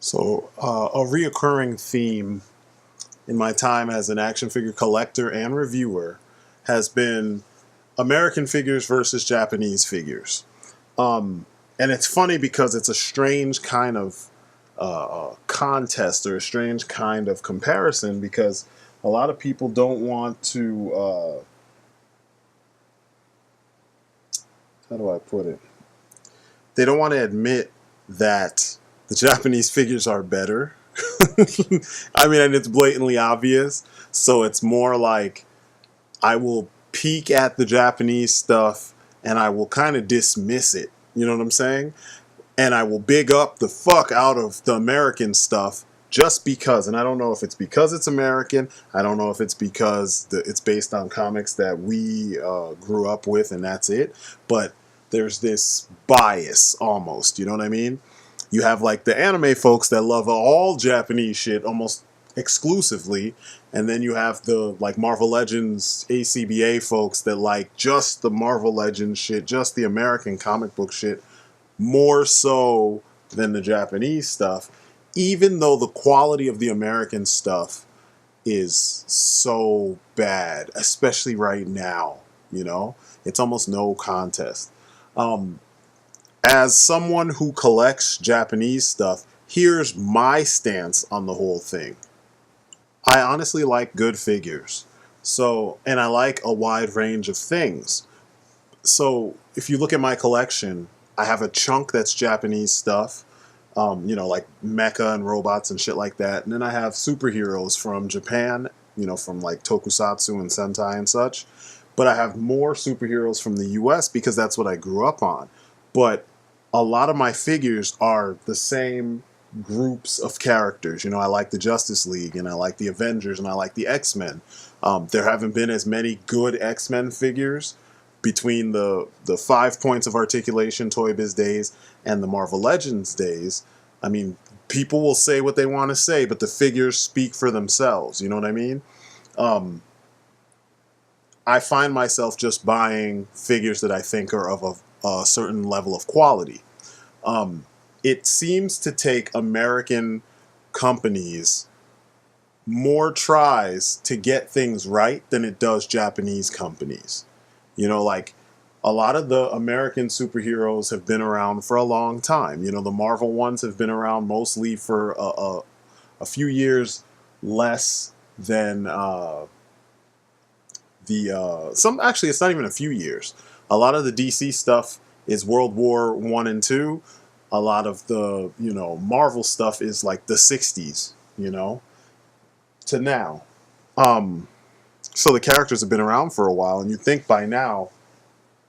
So, a reoccurring theme in my time as an action figure collector and reviewer has been American figures versus Japanese figures. And it's funny because it's a strange kind of contest or a strange kind of comparison because a lot of people don't want to, how do I put it? They don't want to admit that the Japanese figures are better. I mean, and it's blatantly obvious. So it's more like I will peek at the Japanese stuff and I will kind of dismiss it. You know what I'm saying? And I will big up the fuck out of the American stuff just because. And I don't know if it's because it's American. I don't know if it's because it's based on comics that we grew up with and that's it. But there's this bias almost. You know what I mean? You have like the anime folks that love all Japanese shit almost exclusively, and then you have the like Marvel Legends ACBA folks that like just the Marvel Legends shit, just the American comic book shit, more so than the Japanese stuff, even though the quality of the American stuff is so bad, especially right now, you know? It's almost no contest. Um, as someone who collects Japanese stuff, here's my stance on the whole thing. I honestly like good figures. So, and I like a wide range of things. So, if you look at my collection, I have a chunk that's Japanese stuff, like mecha and robots and shit like that. And then I have superheroes from Japan, from like tokusatsu and sentai and such. But I have more superheroes from the US because that's what I grew up on. But a lot of my figures are the same groups of characters. I like the Justice League and I like the Avengers and I like the X-Men. There haven't been as many good X-Men figures between the 5 points of articulation Toy Biz days and the Marvel Legends days. I mean, people will say what they want to say, but the figures speak for themselves. You know what I mean? I find myself just buying figures that I think are of a certain level of quality. It seems to take American companies more tries to get things right than it does Japanese companies. Like a lot of the American superheroes have been around for a long time. The Marvel ones have been around mostly for a few years less than some. Actually, it's not even a few years. A lot of the DC stuff is World War One and Two. A lot of the Marvel stuff is like the '60s. To now. So the characters have been around for a while, and you'd think by now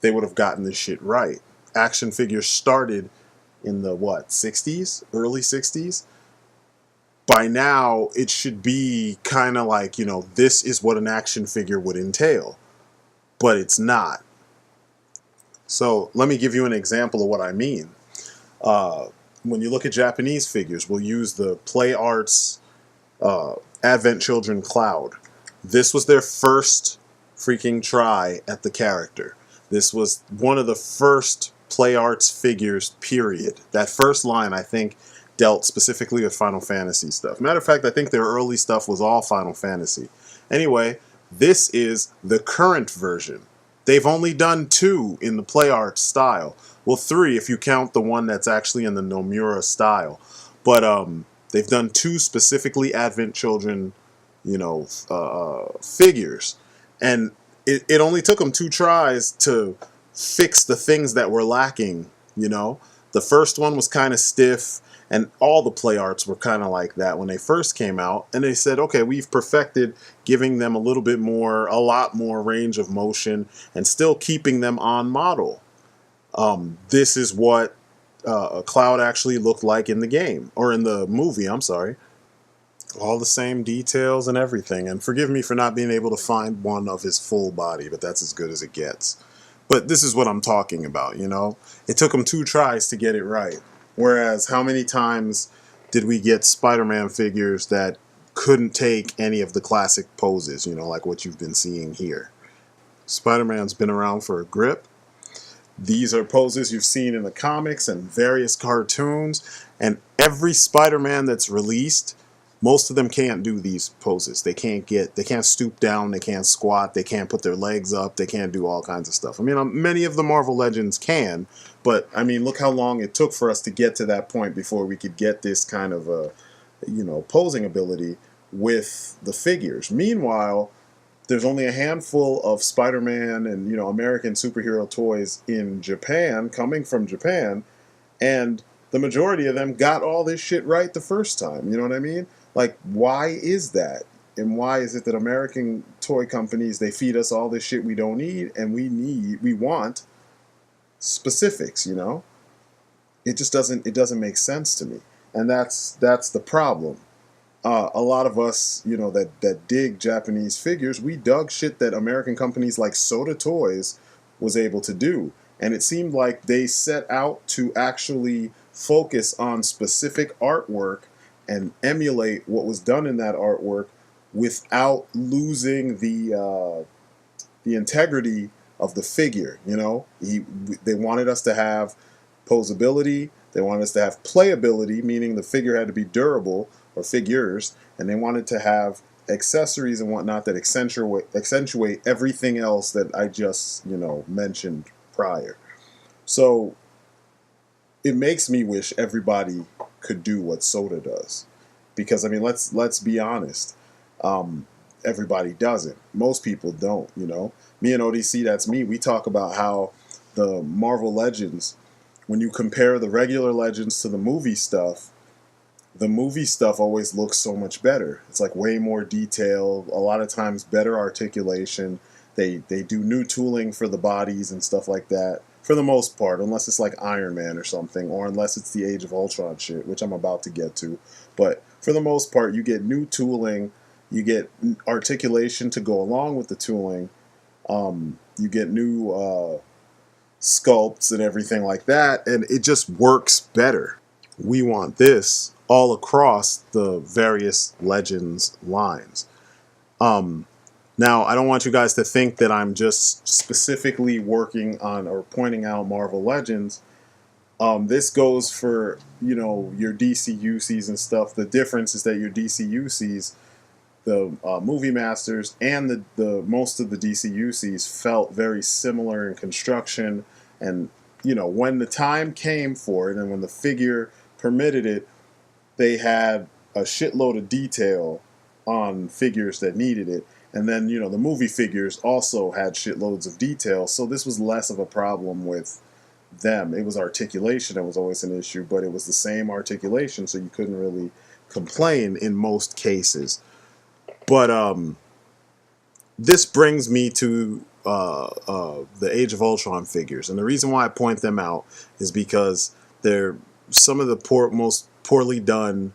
they would have gotten this shit right. Action figures started in the '60s, early '60s. By now, it should be kind of like, this is what an action figure would entail. But it's not. So let me give you an example of what I mean. When you look at Japanese figures, we'll use the Play Arts Advent Children Cloud. This was their first freaking try at the character. This was one of the first Play Arts figures, period. That first line, I think, dealt specifically with Final Fantasy stuff. Matter of fact, I think their early stuff was all Final Fantasy. Anyway, this is the current version. They've only done 2 in the Play Arts style. Well, 3 if you count the one that's actually in the Nomura style. But they've done 2 specifically Advent Children, figures. And it only took them 2 tries to fix the things that were lacking, The first one was kind of stiff, and all the Play Arts were kind of like that when they first came out. And they said, okay, we've perfected giving them a lot more range of motion and still keeping them on model. This is what Cloud actually looked like in the game, or in the movie, I'm sorry. All the same details and everything. And forgive me for not being able to find one of his full body, but that's as good as it gets. But this is what I'm talking about, It took him 2 tries to get it right. Whereas, how many times did we get Spider-Man figures that couldn't take any of the classic poses, like what you've been seeing here? Spider-Man's been around for a grip. These are poses you've seen in the comics and various cartoons, and every Spider-Man that's released, most of them can't do these poses. They can't stoop down, they can't squat, they can't put their legs up, they can't do all kinds of stuff. I mean, many of the Marvel Legends can, but I mean, look how long it took for us to get to that point before we could get this kind of posing ability with the figures. Meanwhile, there's only a handful of Spider-Man and American superhero toys in Japan, coming from Japan, and the majority of them got all this shit right the first time. You know what I mean? Like, why is that? And why is it that American toy companies, they feed us all this shit we don't need, and we want specifics, It just doesn't make sense to me. And that's the problem. A lot of us, that dig Japanese figures, we dug shit that American companies like Soda Toys was able to do. And it seemed like they set out to actually focus on specific artwork and emulate what was done in that artwork without losing the integrity of the figure. They wanted us to have posability. They wanted us to have playability, meaning the figure had to be durable, or figures, and they wanted to have accessories and whatnot that accentuate everything else that I just mentioned prior. So it makes me wish everybody could do what Soda does, because I mean, let's be honest, everybody doesn't. Most people don't. Me and ODC, that's me. We talk about how the Marvel Legends, when you compare the regular Legends to the movie stuff always looks so much better. It's like way more detailed, a lot of times better articulation. They do new tooling for the bodies and stuff like that, for the most part, unless it's like Iron Man or something, or unless it's the Age of Ultron shit, which I'm about to get to. But for the most part, you get new tooling, you get articulation to go along with the tooling, you get new sculpts and everything like that, and it just works better. We want this all across the various Legends lines. Now, I don't want you guys to think that I'm just specifically working on or pointing out Marvel Legends. This goes for, your DC UCs and stuff. The difference is that your DC UCs, the Movie Masters and the most of the DC UCs felt very similar in construction. And, when the time came for it and when the figure permitted it, they had a shitload of detail on figures that needed it. And then, the movie figures also had shitloads of detail. So this was less of a problem with them. It was articulation that was always an issue, but it was the same articulation, so you couldn't really complain in most cases. But this brings me to the Age of Ultron figures. And the reason why I point them out is because they're some of the most poorly done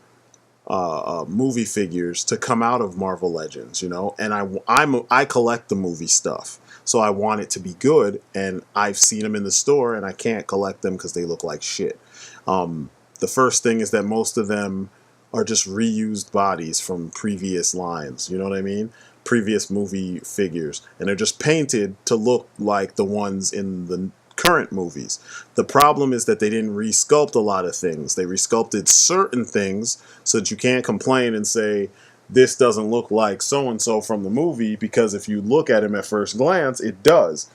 movie figures to come out of Marvel Legends, and I collect the movie stuff, so I want it to be good, and I've seen them in the store, and I can't collect them because they look like shit. The first thing is that most of them are just reused bodies from previous lines, you know what I mean? Previous movie figures, and they're just painted to look like the ones in the current movies. The problem is that they didn't resculpt a lot of things. They resculpted certain things so that you can't complain and say, this doesn't look like so-and-so from the movie, because if you look at him at first glance, it does.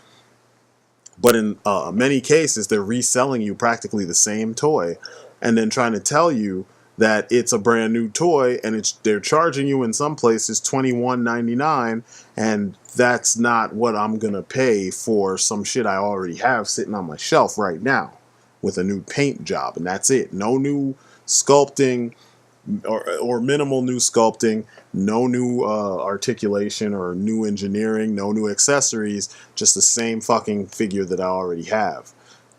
But in many cases, they're reselling you practically the same toy and then trying to tell you that it's a brand new toy, and they're charging you in some places $21.99, and that's not what I'm gonna pay for some shit I already have sitting on my shelf right now with a new paint job, and that's it. No new sculpting or minimal new sculpting, no new articulation or new engineering, no new accessories, just the same fucking figure that I already have.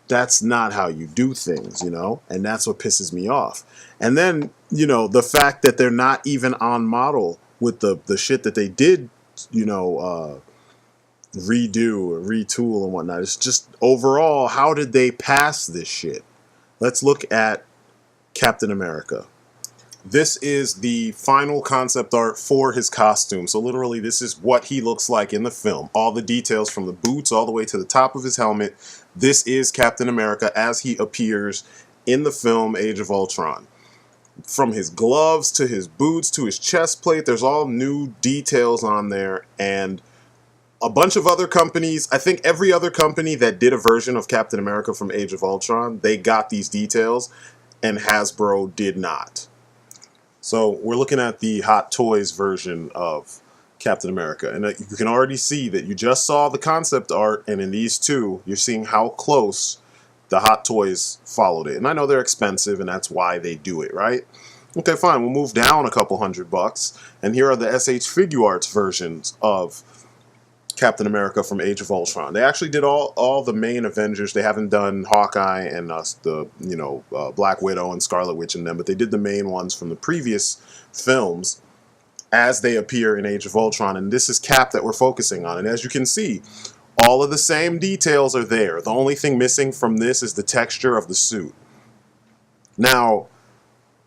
That's not how you do things, and that's what pisses me off. And then, the fact that they're not even on model with the shit that they did, redo or retool and whatnot. It's just overall, how did they pass this shit? Let's look at Captain America. This is the final concept art for his costume. So literally this is what he looks like in the film. All the details from the boots all the way to the top of his helmet. This is Captain America as he appears in the film Age of Ultron. From his gloves to his boots to his chest plate, there's all new details on there. And a bunch of other companies, I think every other company that did a version of Captain America from Age of Ultron, they got these details, and Hasbro did not. So we're looking at the Hot Toys version of Captain America, and you can already see that you just saw the concept art, and in these two, you're seeing how close the Hot Toys followed it. And I know they're expensive, and that's why they do it, right? Okay, fine, we'll move down a couple $100, and here are the SH Figuarts versions of Captain America from Age of Ultron. They actually did all the main Avengers. They haven't done Hawkeye and Black Widow and Scarlet Witch and them, but they did the main ones from the previous films as they appear in Age of Ultron. And this is Cap that we're focusing on. And as you can see, all of the same details are there. The only thing missing from this is the texture of the suit. Now,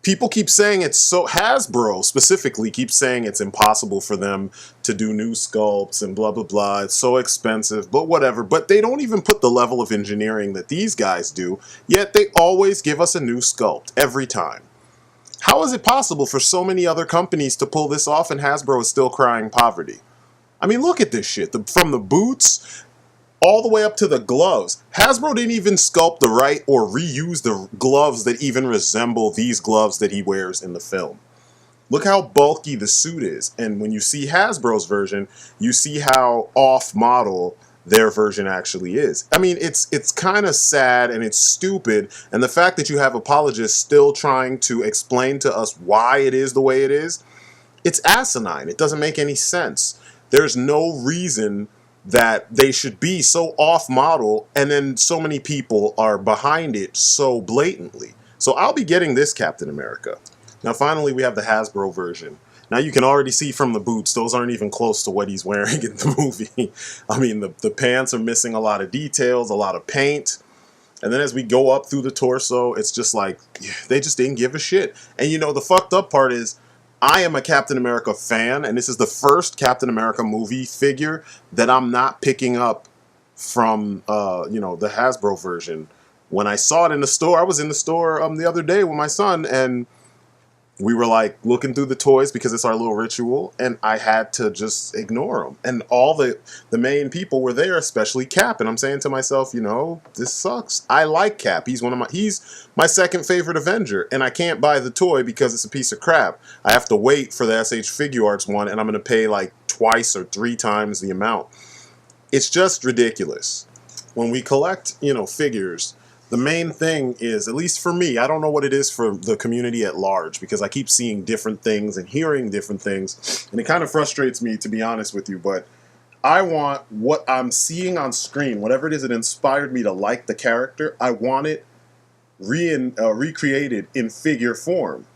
people keep saying it's so, Hasbro specifically keeps saying it's impossible for them to do new sculpts and blah, blah, blah. It's so expensive, but whatever. But they don't even put the level of engineering that these guys do, yet they always give us a new sculpt every time. How is it possible for so many other companies to pull this off and Hasbro is still crying poverty? I mean, look at this shit. From the boots all the way up to the gloves. Hasbro didn't even sculpt the right or reuse the gloves that even resemble these gloves that he wears in the film. Look how bulky the suit is. And when you see Hasbro's version, you see how off-model their version actually is. I mean, it's kind of sad and it's stupid. And the fact that you have apologists still trying to explain to us why it is the way it is, it's asinine. It doesn't make any sense. There's no reason that they should be so off-model, and then so many people are behind it so blatantly. So I'll be getting this Captain America. Now finally we have the Hasbro version. Now you can already see from the boots, those aren't even close to what he's wearing in the movie. I mean, the pants are missing a lot of details, a lot of paint. And then as we go up through the torso, it's just like, they just didn't give a shit. And you know, the fucked up part is, I am a Captain America fan, and this is the first Captain America movie figure that I'm not picking up from, the Hasbro version. When I saw it in the store, I was in the store the other day with my son, and we were like looking through the toys because it's our little ritual, and I had to just ignore them. And all the main people were there, especially Cap. And I'm saying to myself, this sucks. I like Cap. He's my second favorite Avenger, and I can't buy the toy because it's a piece of crap. I have to wait for the SH Figuarts one, and I'm going to pay like twice or 3 times the amount. It's just ridiculous. When we collect, figures, the main thing is, at least for me, I don't know what it is for the community at large, because I keep seeing different things and hearing different things, and it kind of frustrates me, to be honest with you, but I want what I'm seeing on screen, whatever it is that inspired me to like the character, I want it recreated in figure form.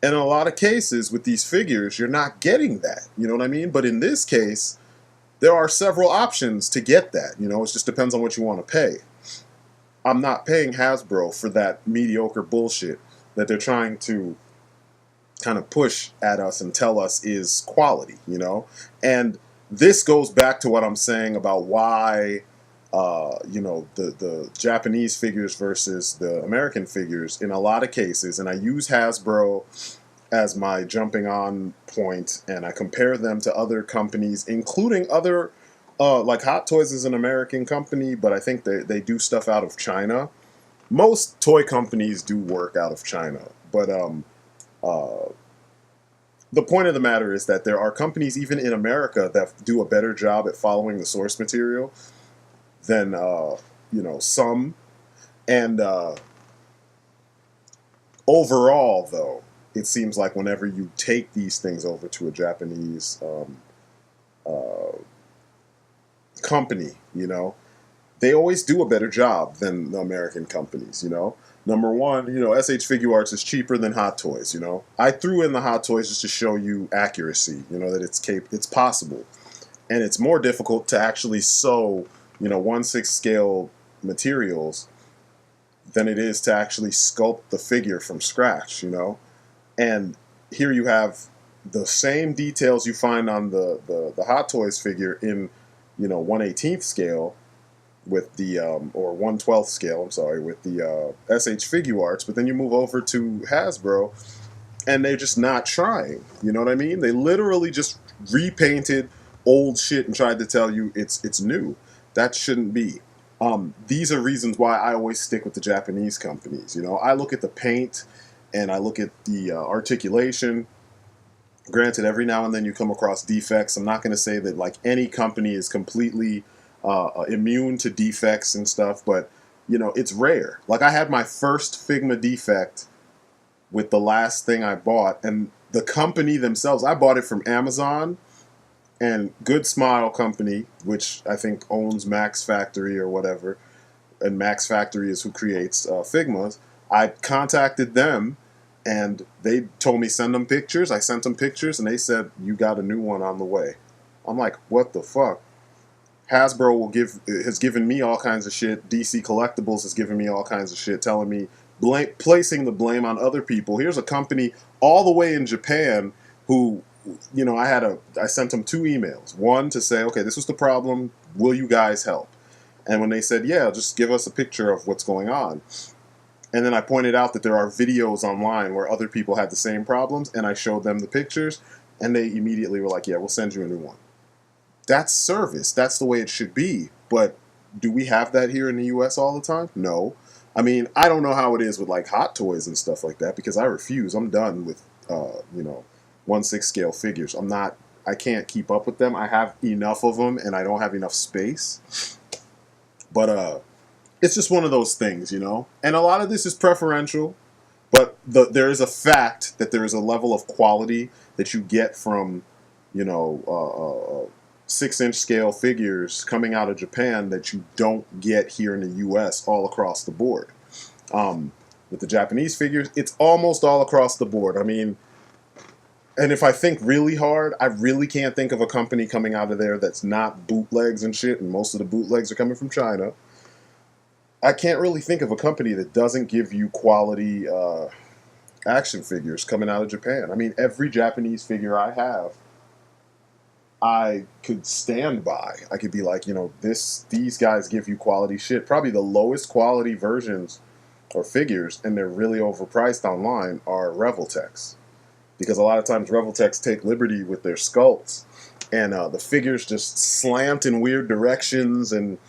And in a lot of cases with these figures, you're not getting that, you know what I mean? But in this case, there are several options to get that, it just depends on what you want to pay. I'm not paying Hasbro for that mediocre bullshit that they're trying to kind of push at us and tell us is quality, And this goes back to what I'm saying about why, the Japanese figures versus the American figures in a lot of cases, and I use Hasbro as my jumping on point, and I compare them to other companies, including other like Hot Toys is an American company, but I think they do stuff out of China. Most toy companies do work out of China, but the point of the matter is that there are companies even in America that do a better job at following the source material than some. And overall, though, it seems like whenever you take these things over to a Japanese company, they always do a better job than the American companies, Number one, SH Figuarts is cheaper than Hot Toys, I threw in the Hot Toys just to show you accuracy, that it's possible. And it's more difficult to actually sew, 1/6 scale materials than it is to actually sculpt the figure from scratch, And here you have the same details you find on the Hot Toys figure in, 1/18th scale with the, or 1/12th scale, I'm sorry, with the SH Figuarts, but then you move over to Hasbro, and they're just not trying. You know what I mean? They literally just repainted old shit and tried to tell you it's new. That shouldn't be. These are reasons why I always stick with the Japanese companies. I look at the paint and I look at the articulation. Granted, every now and then you come across defects. I'm not going to say that like any company is completely immune to defects and stuff, but it's rare. Like I had my first Figma defect with the last thing I bought, and the company themselves, I bought it from Amazon and Good Smile Company, which I think owns Max Factory or whatever, and Max Factory is who creates Figmas. I contacted them, and they told me send them pictures. I sent them pictures, and they said, you got a new one on the way. I'm like, what the fuck? Hasbro has given me all kinds of shit. DC Collectibles has given me all kinds of shit, telling me, placing the blame on other people. Here's a company all the way in Japan who, I sent them 2 emails. One to say, okay, this was the problem. Will you guys help? And when they said, yeah, just give us a picture of what's going on. And then I pointed out that there are videos online where other people had the same problems, and I showed them the pictures, and they immediately were like, yeah, we'll send you a new one. That's service. That's the way it should be. But do we have that here in the U.S. all the time? No. I mean, I don't know how it is with like Hot Toys and stuff like that, because I refuse. I'm done with, 1/6 scale figures. I can't keep up with them. I have enough of them, and I don't have enough space. But it's just one of those things, And a lot of this is preferential, but there is a fact that there is a level of quality that you get from, 6-inch scale figures coming out of Japan that you don't get here in the U.S. all across the board. With the Japanese figures, it's almost all across the board. I mean, and if I think really hard, I really can't think of a company coming out of there that's not bootlegs and shit, and most of the bootlegs are coming from China. I can't really think of a company that doesn't give you quality action figures coming out of Japan. I mean, every Japanese figure I have, I could stand by. I could be like, these guys give you quality shit. Probably the lowest quality versions or figures, and they're really overpriced online, are Revoltex. Because a lot of times Revoltex take liberty with their sculpts, and the figures just slant in weird directions, and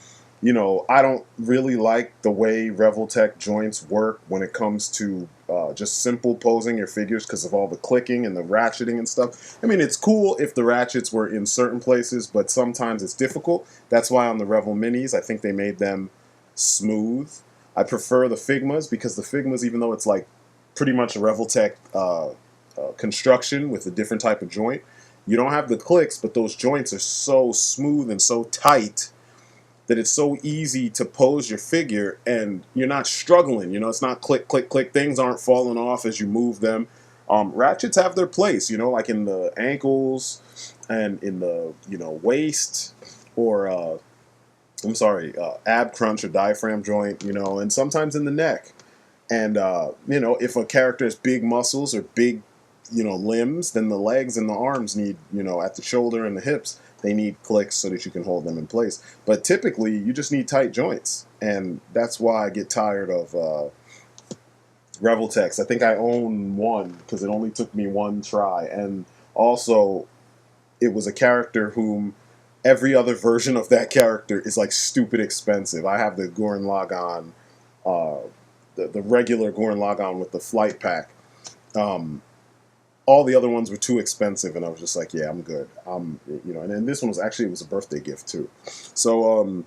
I don't really like the way Revoltech joints work when it comes to just simple posing your figures because of all the clicking and the ratcheting and stuff. I mean, it's cool if the ratchets were in certain places, but sometimes it's difficult. That's why on the Revol Minis, I think they made them smooth. I prefer the Figmas because the Figmas, even though it's like pretty much a Revoltech construction with a different type of joint, you don't have the clicks, but those joints are so smooth and so tight that it's so easy to pose your figure and you're not struggling. It's not click, click, click. Things aren't falling off as you move them. Ratchets have their place, like in the ankles and in the, waist or, ab crunch or diaphragm joint, and sometimes in the neck. And, if a character has big muscles or big, limbs, then the legs and the arms need, at the shoulder and the hips, they need clicks so that you can hold them in place. But typically, you just need tight joints. And that's why I get tired of Revoltex. I think I own one because it only took me one try. And also, it was a character whom every other version of that character is like stupid expensive. I have the Gurren Lagann, the regular Gurren Lagann with the flight pack. All the other ones were too expensive, and I was just like, yeah, I'm good. And then this one was actually, it was a birthday gift too. So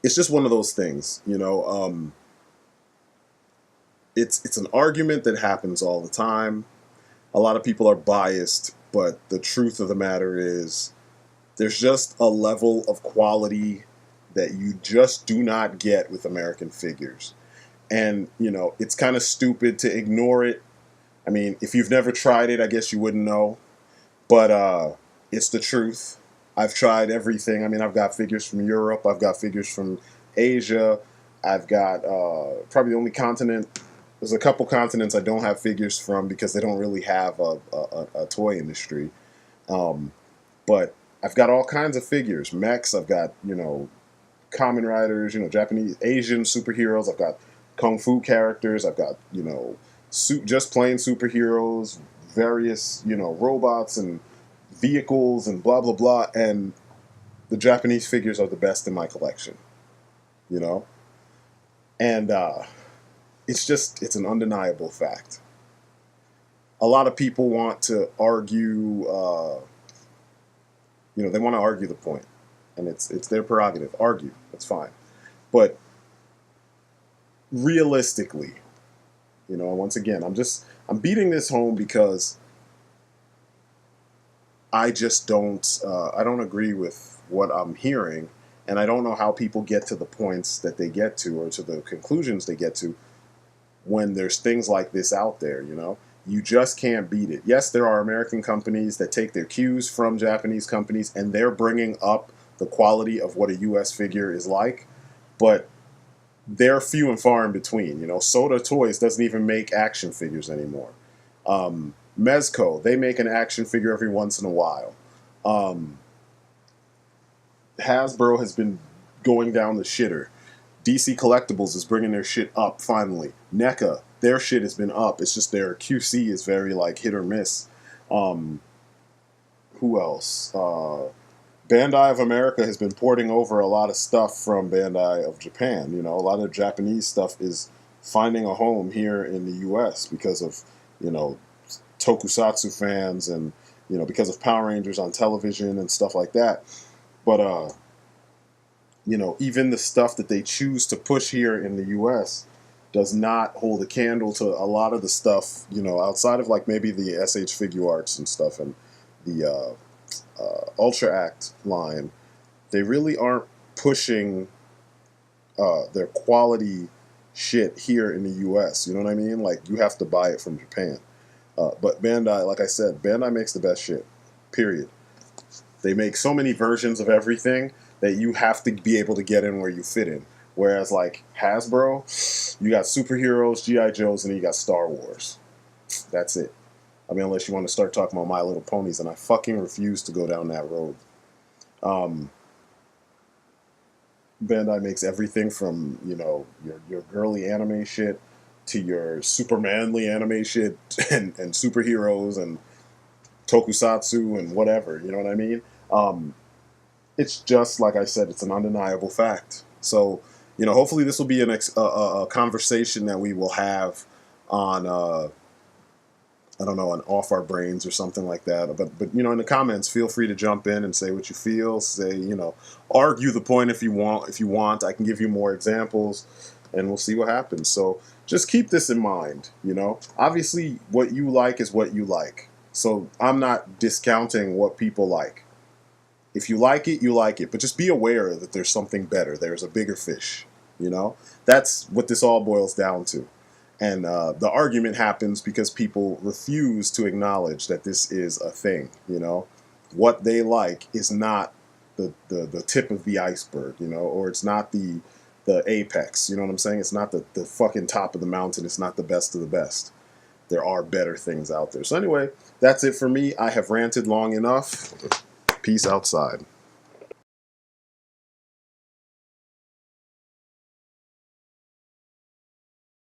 it's just one of those things, it's an argument that happens all the time. A lot of people are biased, but the truth of the matter is there's just a level of quality that you just do not get with American figures. And, it's kind of stupid to ignore it. I mean, if you've never tried it, I guess you wouldn't know. But it's the truth. I've tried everything. I mean, I've got figures from Europe. I've got figures from Asia. I've got probably the only continent There's a couple continents I don't have figures from because they don't really have a toy industry. Um, but I've got all kinds of figures. Mechs. I've got Kamen Riders. Japanese, Asian superheroes. I've got kung fu characters. I've got just plain superheroes. Various robots and vehicles and blah blah blah. And the Japanese figures are the best in my collection. You know, and it's an undeniable fact. A lot of people want to argue. They want to argue the point, and it's their prerogative. Argue, that's fine, but realistically, once again, I'm beating this home because I just I don't agree with what I'm hearing, and I don't know how people get to the points that they get to or to the conclusions they get to when there's things like this out there. You just can't beat it. Yes, there are American companies that take their cues from Japanese companies, and they're bringing up the quality of what a U.S. figure is like, but they're few and far in between. Soda Toys doesn't even make action figures anymore. Mezco, they make an action figure every once in a while. Hasbro has been going down the shitter. DC Collectibles is bringing their shit up finally. NECA, their shit has been up. It's just their QC is very hit or miss. Who else? Bandai of America has been porting over a lot of stuff from Bandai of Japan. A lot of Japanese stuff is finding a home here in the U.S. because of tokusatsu fans and because of Power Rangers on television and stuff like that. But even the stuff that they choose to push here in the U.S. does not hold a candle to a lot of the stuff, outside of maybe the SH Figure Arts and stuff and the Ultra Act line. They really aren't pushing their quality shit here in the U.S. You know what I mean? You have to buy it from Japan. But Bandai, like I said, Bandai makes the best shit, period. They make so many versions of everything that you have to be able to get in where you fit in. Whereas Hasbro, you got superheroes, G.I. Joes, and then you got Star Wars. That's it. I mean, unless you want to start talking about My Little Ponies, and I fucking refuse to go down that road. Bandai makes everything from, your girly anime shit to your super manly anime shit and superheroes and tokusatsu and whatever, you know what I mean? It's just, like I said, it's an undeniable fact. So, hopefully this will be a conversation that we will have on, I don't know, on Off Our Brains or something like that. But in the comments, feel free to jump in and say what you feel. Say, argue the point if you want. If you want, I can give you more examples, and we'll see what happens. So just keep this in mind. Obviously, what you like is what you like. So I'm not discounting what people like. If you like it, you like it. But just be aware that there's something better. There's a bigger fish. That's what this all boils down to. And the argument happens because people refuse to acknowledge that this is a thing. What they like is not the tip of the iceberg, or it's not the apex. You know what I'm saying? It's not the fucking top of the mountain. It's not the best of the best. There are better things out there. So anyway, that's it for me. I have ranted long enough. Peace outside.